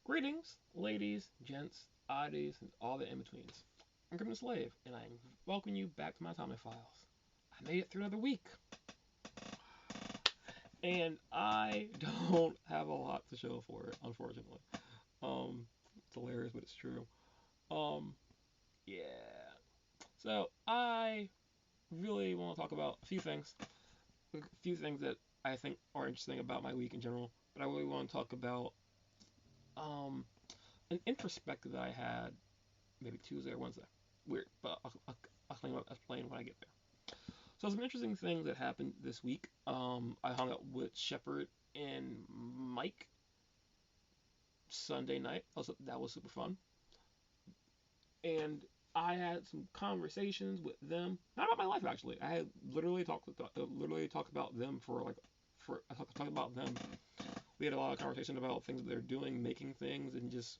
Greetings, ladies, gents, oddies, and all the in-betweens. I'm CrimsonSlave, and I welcome you back to my Atomic Files. I made it through another week, and I don't have a lot to show for it, unfortunately. It's hilarious, but it's true. Um, yeah. So I really want to talk about a few things that I think are interesting about my week in general. But I really want to talk about um an introspective that I had maybe Tuesday or Wednesday. Weird, but I'll explain when I get there. So some interesting things that happened this week. I hung out with Shepard and Mike Sunday night. That was super fun, and I had some conversations with them. Not about my life actually. I had literally talked about them for I talked about them. We had a lot of conversation about things that they're doing, making things, and just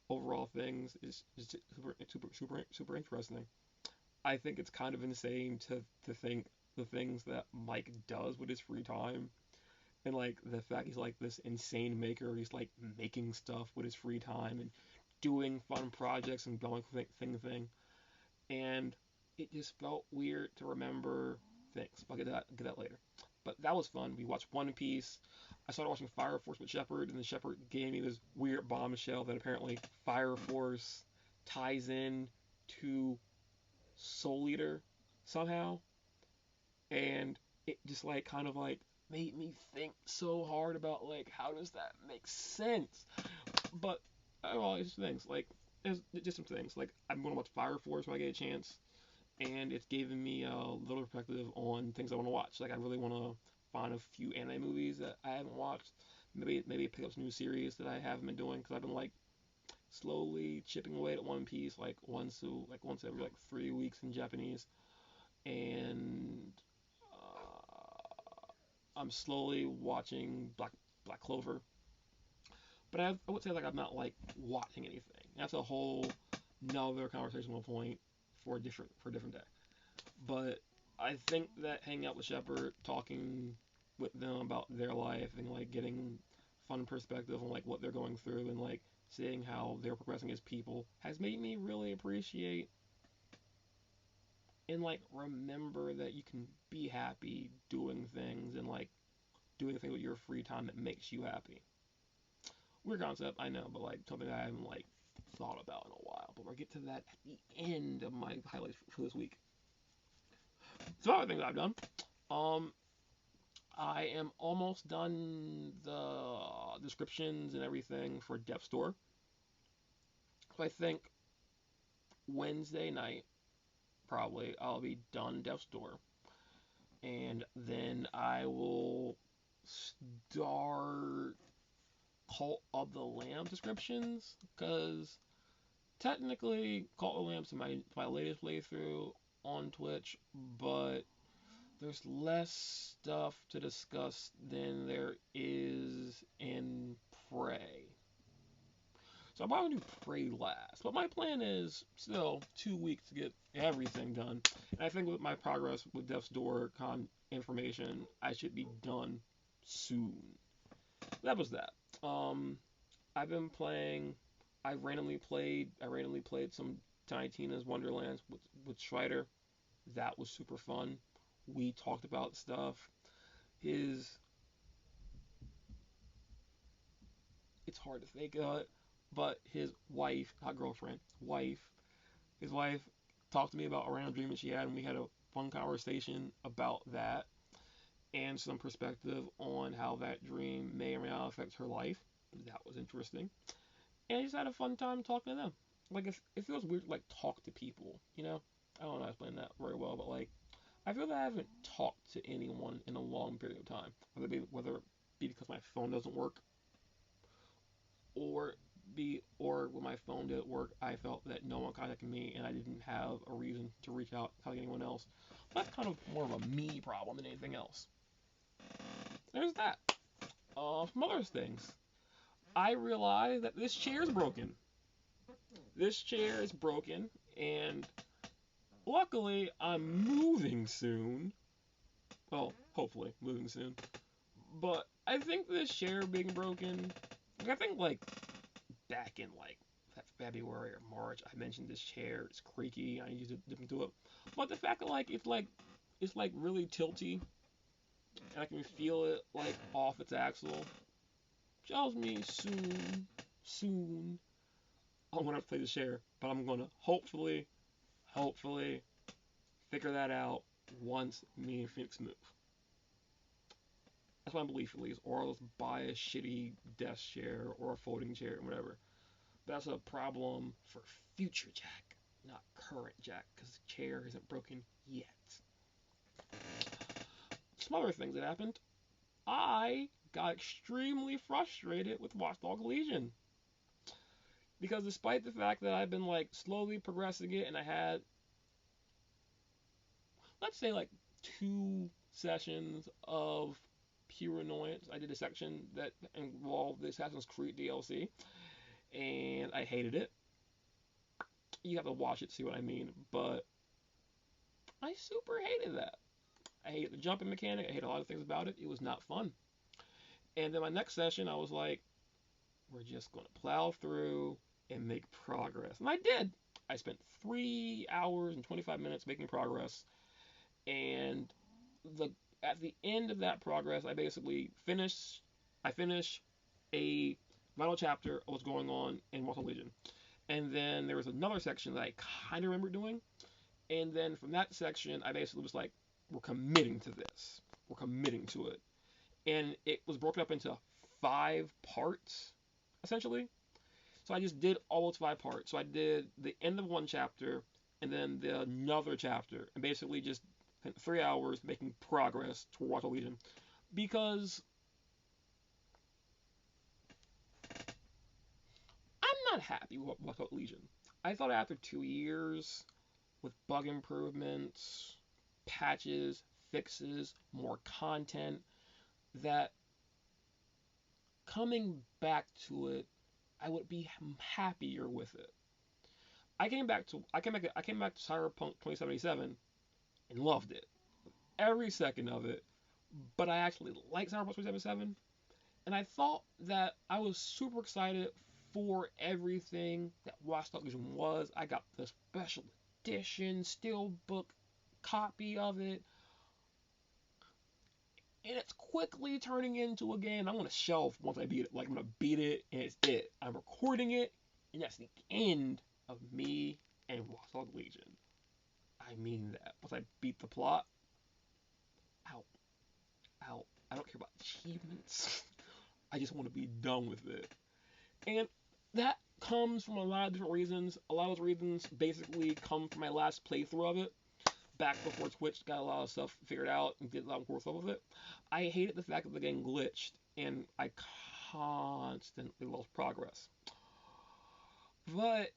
overall things. Is super interesting. I think it's kind of insane to think the things that Mike does with his free time, and like the fact he's like this insane maker. He's like making stuff with his free time and doing fun projects and going from thing to thing. And it just felt weird to remember things. I'll get that later. But that was fun. We watched One Piece. I started watching Fire Force with Shepard, and the Shepard gave me this weird bombshell that apparently Fire Force ties in to Soul Eater somehow, and it just like kind of like made me think so hard about like how does that make sense. But well, it's things like there's just some things like I'm gonna watch Fire Force when I get a chance, and it's given me a little perspective on things I want to watch. Like I really want to find a few anime movies that I haven't watched. Maybe pick up some new series that I haven't been doing because I've been like slowly chipping away at One Piece once every like 3 weeks in Japanese, and I'm slowly watching Black Clover. But I would say like I'm not like watching anything. That's a whole another conversational point for a different day. But I think that hanging out with Shepard, talking with them about their life, and like getting fun perspective on like what they're going through, and like seeing how they're progressing as people has made me really appreciate and like remember that you can be happy doing things and like doing things with your free time that makes you happy. Weird concept, I know, but like something I haven't like thought about in a while. But we'll get to that at the end of my highlights for this week. Some other things I've done. Um, I am almost done the descriptions and everything for Death Store. So I think Wednesday night probably I'll be done Death Store, and then I will start Cult of the Lamb descriptions because technically Cult of the Lamb's my latest playthrough on Twitch, but there's less stuff to discuss than there is in Prey. So I'm probably gonna do Prey last, but my plan is still 2 weeks to get everything done. And I think with my progress with Death's Door information, I should be done soon. That was that. Um, I've been playing. I randomly played some Tiny Tina's Wonderlands with Strider. That was super fun. We talked about stuff. His it's hard to think of it, but his wife, not girlfriend, wife, his wife talked to me about a random dream that she had, and we had a fun conversation about that and some perspective on how that dream may or may not affect her life. That was interesting. And I just had a fun time talking to them. Like it feels weird to like talk to people, you know? I don't know how to explain that very well, but like I feel that I haven't talked to anyone in a long period of time. Whether it be because my phone doesn't work or or when my phone didn't work, I felt that no one contacted me and I didn't have a reason to reach out to anyone else. That's kind of more of a me problem than anything else. There's that. Some other things. I realized that this chair is broken. This chair is broken, and luckily I'm moving soon. Well, hopefully moving soon. But I think this chair being broken, I think like back in like February or March, I mentioned this chair. It's creaky. I need to dip into it. But the fact that it's like really tilty, and I can feel it like off its axle, tells me soon, I'm gonna have to play the chair. But I'm gonna hopefully figure that out once me and Phoenix move. That's my belief at least. Or I'll just buy a shitty desk chair or a folding chair or whatever. But that's a problem for future Jack, not current Jack, because the chair isn't broken yet. Some other things that happened. I got extremely frustrated with Watchdog Legion. Because despite the fact that I've been like slowly progressing it and I had, let's say, like 2 sessions of pure annoyance. I did a section that involved the Assassin's Creed DLC, and I hated it. You have to watch it to see what I mean, but I super hated that. I hated the jumping mechanic. I hated a lot of things about it. It was not fun. And then my next session, I was like, we're just going to plow through and make progress. And I did. I spent 3 hours and 25 minutes making progress. And at the end of that progress, I basically finished a final chapter of what's going on in Mortal Legion. And then there was another section that I kind of remember doing. And then from that section, I basically was like, we're committing to this. We're committing to it. And it was broken up into 5 parts, essentially. So I just did all those 5 parts. So I did the end of one chapter and then another chapter. And basically just spent 3 hours making progress toward Watchdog Legion. Because I'm not happy with Watchdog Legion. I thought after 2 years, with bug improvements, patches, fixes, more content, that coming back to it, I would be happier with it. I came back to Cyberpunk 2077 and loved it, every second of it. But I actually liked Cyberpunk 2077, and I thought that I was super excited for everything that Watchdog Legion was. I got the special edition steelbook copy of it, and it's quickly turning into a game I'm going to shelf once I beat it. Like, I'm going to beat it, and it's it. I'm recording it, and that's the end of me and Watchdog Legion. I mean that. Once I beat the plot, out. I don't care about achievements. I just want to be done with it. And that comes from a lot of different reasons. A lot of those reasons basically come from my last playthrough of it. Back before Twitch got a lot of stuff figured out and did a lot more stuff with it. I hated the fact that the game glitched and I constantly lost progress. But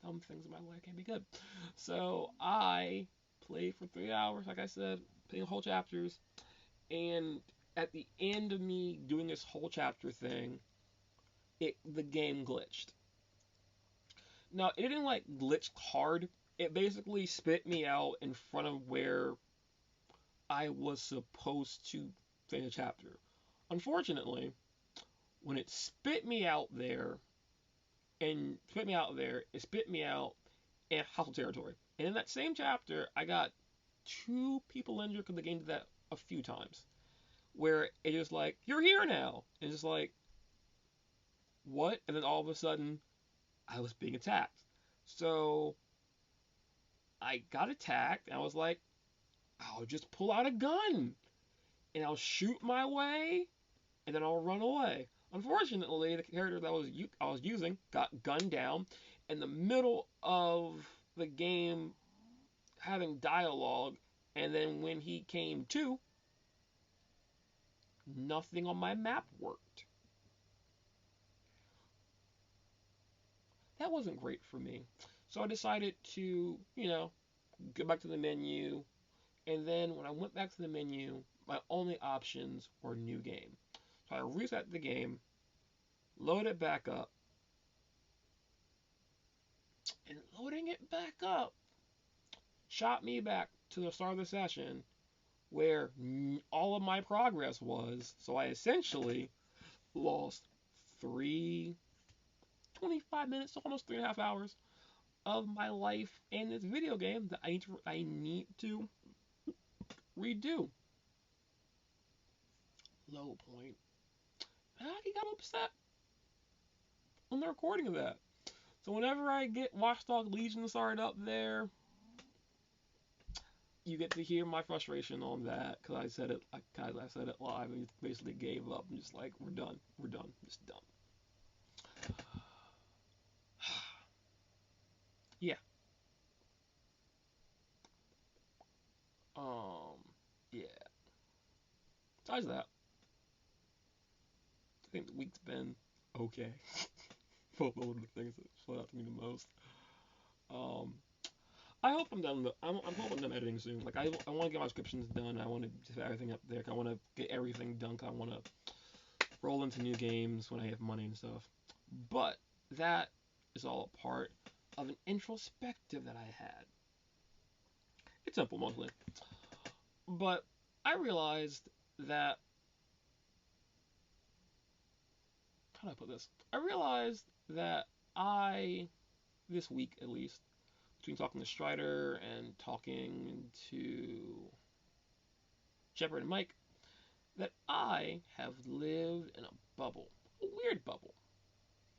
some things in my life can be good. So I played for 3 hours, like I said, playing whole chapters, and at the end of me doing this whole chapter thing, the game glitched. Now, it didn't like glitch hard. It basically spit me out in front of where I was supposed to finish a chapter. Unfortunately, when it spit me out there, it spit me out in hostile territory. And in that same chapter, I got 2 people injured because the game did that a few times. Where it just like, you're here now. And it's just like, what? And then all of a sudden, I was being attacked. So I got attacked, and I was like, I'll just pull out a gun, and I'll shoot my way, and then I'll run away. Unfortunately, the character that I was using got gunned down in the middle of the game having dialogue, and then when he came to, nothing on my map worked. That wasn't great for me. So I decided to, go back to the menu. And then when I went back to the menu, my only options were new game. So I reset the game, load it back up. And loading it back up shot me back to the start of the session where all of my progress was. So I essentially lost 3 25 minutes, so almost 3.5 hours of my life in this video game that I need to redo. Low point. He got upset on the recording of that. So whenever I get Watchdog Legion started up there, you get to hear my frustration on that because I said it live and basically gave up. I'm just like, we're done, just done. Yeah. Um. Yeah. Besides that, I think the week's been okay. Both of the things that stood out to me the most. Um. I hope I'm done. I'm hoping I'm done editing soon. Like I want to get my descriptions done. I want to just have everything up there. I want to get everything done. Cause I want to roll into new games when I have money and stuff. But that is all a part of an introspective that I had. It's simple mostly. But I realized that, how do I put this? I realized that this week at least, between talking to Strider and talking to Shepard and Mike, that I have lived in a bubble. A weird bubble.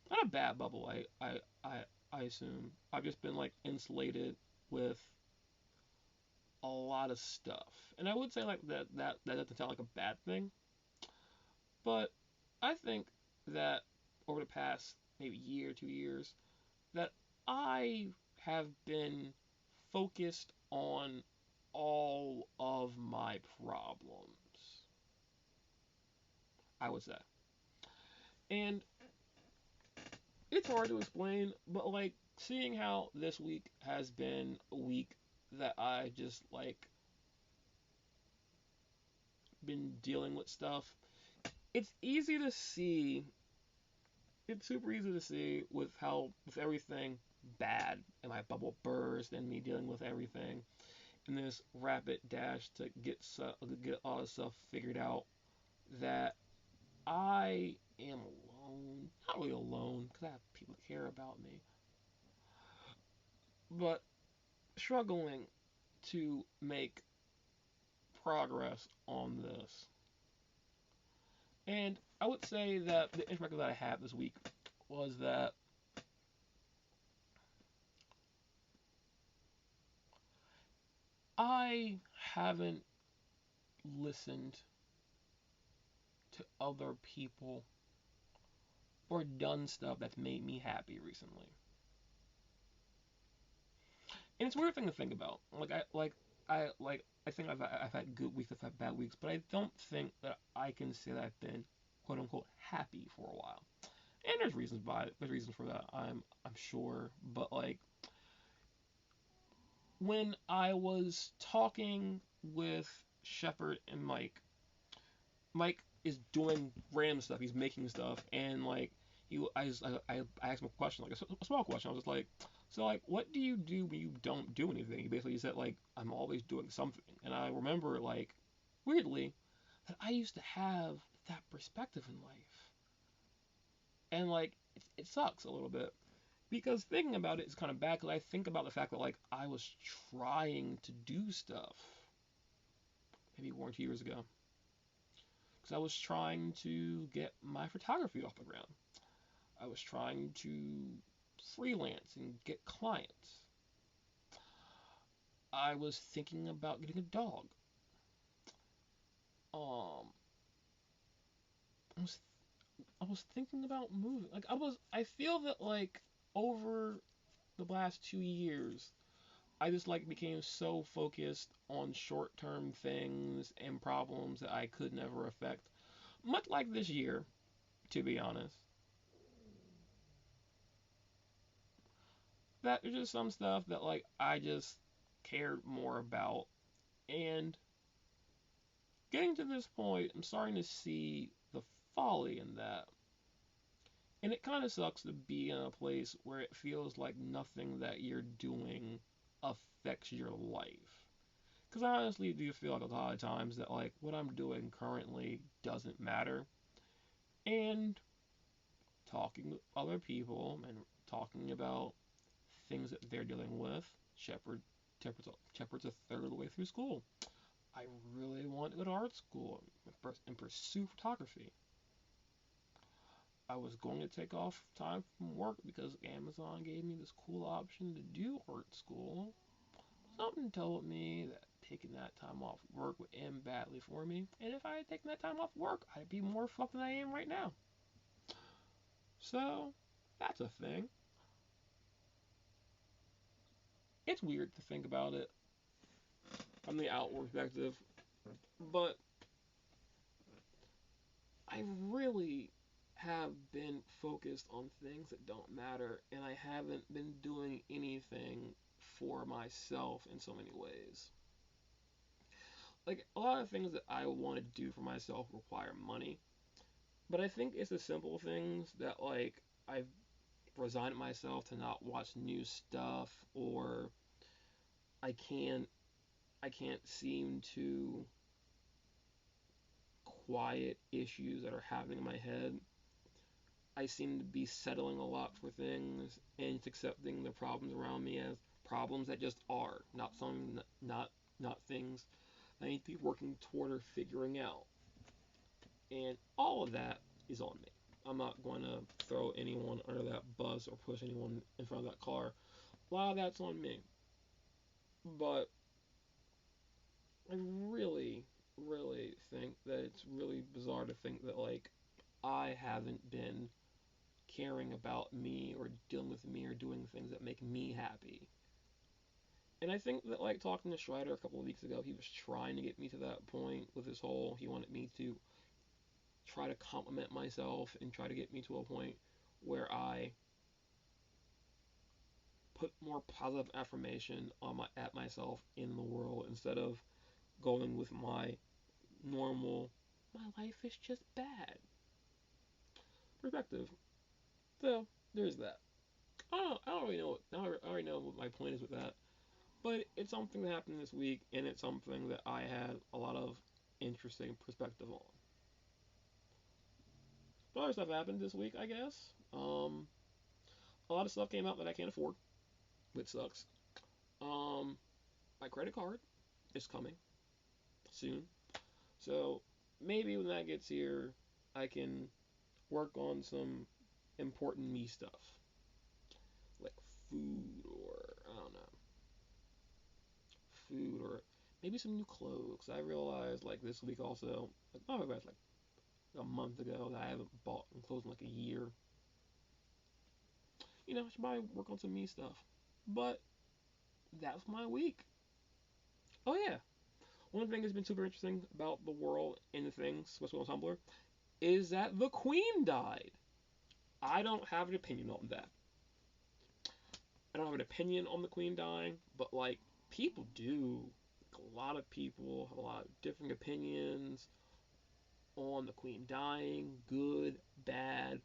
Not a bad bubble, I assume. I've just been like insulated with a lot of stuff. And I would say like that doesn't sound like a bad thing. But I think that over the past maybe year, 2 years, that I have been focused on all of my problems, I would say. And it's hard to explain, but like seeing how this week has been a week that I just like been dealing with stuff, it's easy to see. It's super easy to see with everything bad and my bubble burst and me dealing with everything in this rapid dash to get all this stuff figured out that I am alone. Not really alone because I have people that care about me, but struggling to make progress on this. And I would say that the introspective that I had this week was that I haven't listened to other people or done stuff that's made me happy recently. And it's a weird thing to think about. I think I've had good weeks, I've had bad weeks, but I don't think that I can say that I've been quote unquote happy for a while. And there's reasons for that. I'm sure, but like when I was talking with Shepard and Mike is doing random stuff. He's making stuff, and like I asked him a question, like a small question. I was just like, so like, what do you do when you don't do anything? He basically said like, I'm always doing something. And I remember like, weirdly, that I used to have that perspective in life, and like it sucks a little bit because thinking about it is kind of bad. Because I think about the fact that like I was trying to do stuff maybe 1 or 2 years ago because I was trying to get my photography off the ground. I was trying to freelance and get clients. I was thinking about getting a dog. Um, I was I was thinking about moving. I feel that like over the last 2 years, I just like became so focused on short-term things and problems that I could never affect. Much like this year, to be honest. That there's just some stuff that like I just cared more about. And getting to this point, I'm starting to see the folly in that. And it kind of sucks to be in a place where it feels like nothing that you're doing affects your life. Because I honestly do feel like a lot of times that like what I'm doing currently doesn't matter. and talking with other people and talking about things that they're dealing with. Shepard, Shepard's a third of the way through school. I really want to go to art school and pursue photography. I was going to take off time from work because Amazon gave me this cool option to do art school. Something told me that taking that time off work would end badly for me, and if I had taken that time off work, I'd be more fucked than I am right now. So, that's a thing. It's weird to think about it from the outward perspective, but I really have been focused on things that don't matter, and I haven't been doing anything for myself in so many ways. Like, a lot of things that I want to do for myself require money, but I think it's the simple things that, like, I've resigned myself to not watch new stuff, or I can't I can't seem to quiet issues that are happening in my head. I seem to be settling a lot for things and accepting the problems around me as problems that just are, not things I need to be working toward or figuring out. And all of that is on me. I'm not going to throw anyone under that bus or push anyone in front of that car. A lot of that's on me. But I really, really think that it's really bizarre to think that, like, I haven't been caring about me or dealing with me or doing things that make me happy. And I think that, like, talking to Schreider a couple of weeks ago, he was trying to get me to that point with his whole, he wanted me to try to compliment myself and try to get me to a point where I put more positive affirmation on at myself in the world instead of going with my normal, my life is just bad perspective. So there's that. I don't really know. I already know what my point is with that, but it's something that happened this week, and it's something that I had a lot of interesting perspective on. But other stuff happened this week, I guess. A lot of stuff came out that I can't afford, which sucks. Um, my credit card is coming soon, so maybe when that gets here, I can work on some important me stuff, like food or I don't know, food or maybe some new clothes. I realized like this week also, like, oh, that's like a month ago that I haven't bought clothes in like a year. You know, I should probably work on some me stuff. But that's my week. Oh yeah, one thing that's been super interesting about the world and the things, especially on Tumblr, is that the Queen died. I don't have an opinion on that. I don't have an opinion on the Queen dying, but like people do. Like, a lot of people have a lot of different opinions on the Queen dying, good, bad,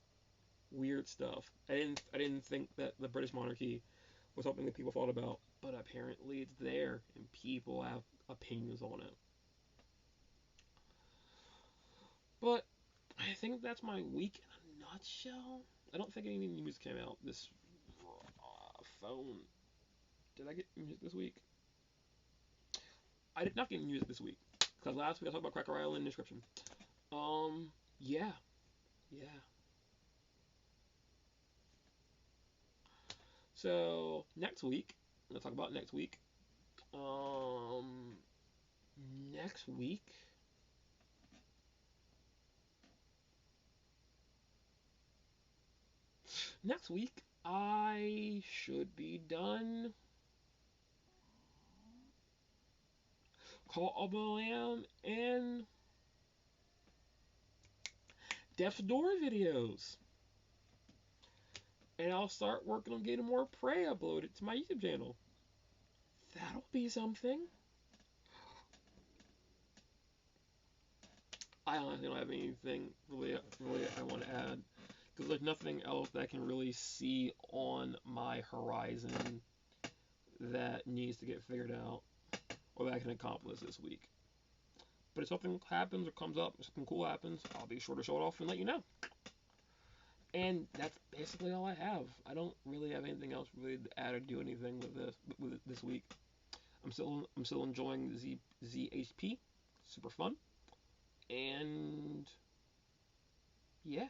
weird stuff. I didn't think that the British monarchy was something that people thought about, but apparently it's there and people have opinions on it. But I think that's my week in a nutshell. I don't think any new music came out this phone. Did I get music this week? I did not get music this week because last week I talked about Cracker Island description. Yeah, yeah. So next week, let's talk about next week. Um, next week, next week I should be done. Call of the Lamb and Death's Door videos. And I'll start working on getting more Prey uploaded to my YouTube channel. That'll be something. I honestly don't have anything really I want to add because there's nothing else that I can really see on my horizon that needs to get figured out or that I can accomplish this week. But if something happens or comes up, if something cool happens, I'll be sure to show it off and let you know. And that's basically all I have. I don't really have anything else really to add or do anything with this week. I'm still enjoying ZHP, super fun, and yeah,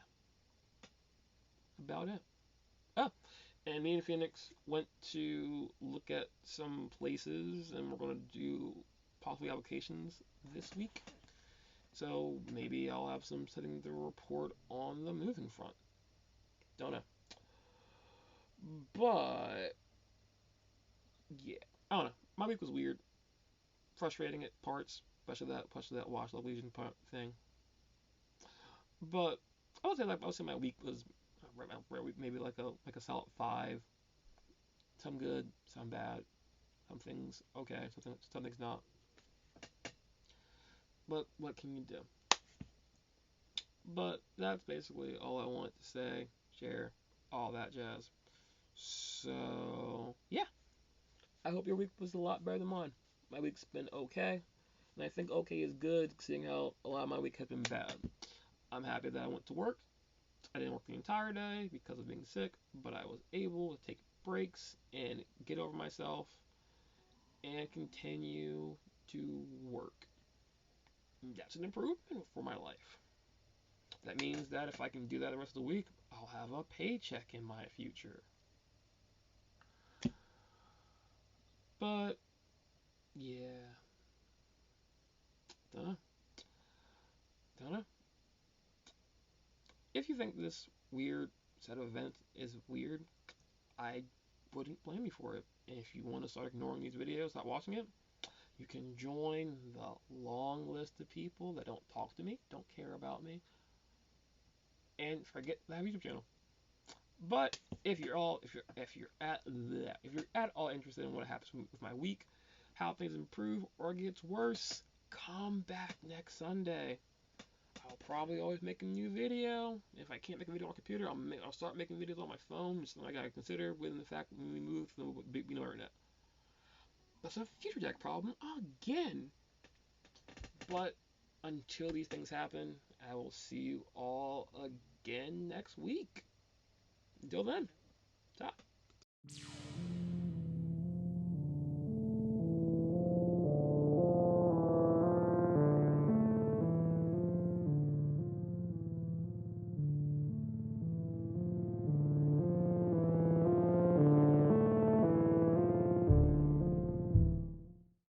about it. Oh, and me and Phoenix went to look at some places, and we're gonna do possibly applications this week. So maybe I'll have something to report on the moving front. Don't know, but yeah, I don't know. My week was weird, frustrating at parts, especially that watch Legion part thing. But I would say my week was maybe like a solid five. Some good, some bad, some things okay, some things not. But what can you do? But that's basically all I wanted to say, share, all that jazz. So yeah, I hope your week was a lot better than mine. My week's been okay, and I think okay is good, seeing how a lot of my week has been bad. I'm happy that I went to work. I didn't work the entire day because of being sick, but I was able to take breaks and get over myself and continue to work. That's an improvement for my life. That means that if I can do that the rest of the week, I'll have a paycheck in my future. But yeah, dunno, dunno. If you think this weird set of events is weird, I wouldn't blame you for it. And if you want to start ignoring these videos, stop watching it, you can join the long list of people that don't talk to me, don't care about me, and forget that I have a YouTube channel. But if you're at all interested in what happens with my week, how things improve or gets worse, come back next Sunday. I'll probably always make a new video. If I can't make a video on a computer, I'll start making videos on my phone. It's something I gotta consider within the fact when we move to the big internet. That's a future jack problem again. But until these things happen, I will see you all again next week. Until then.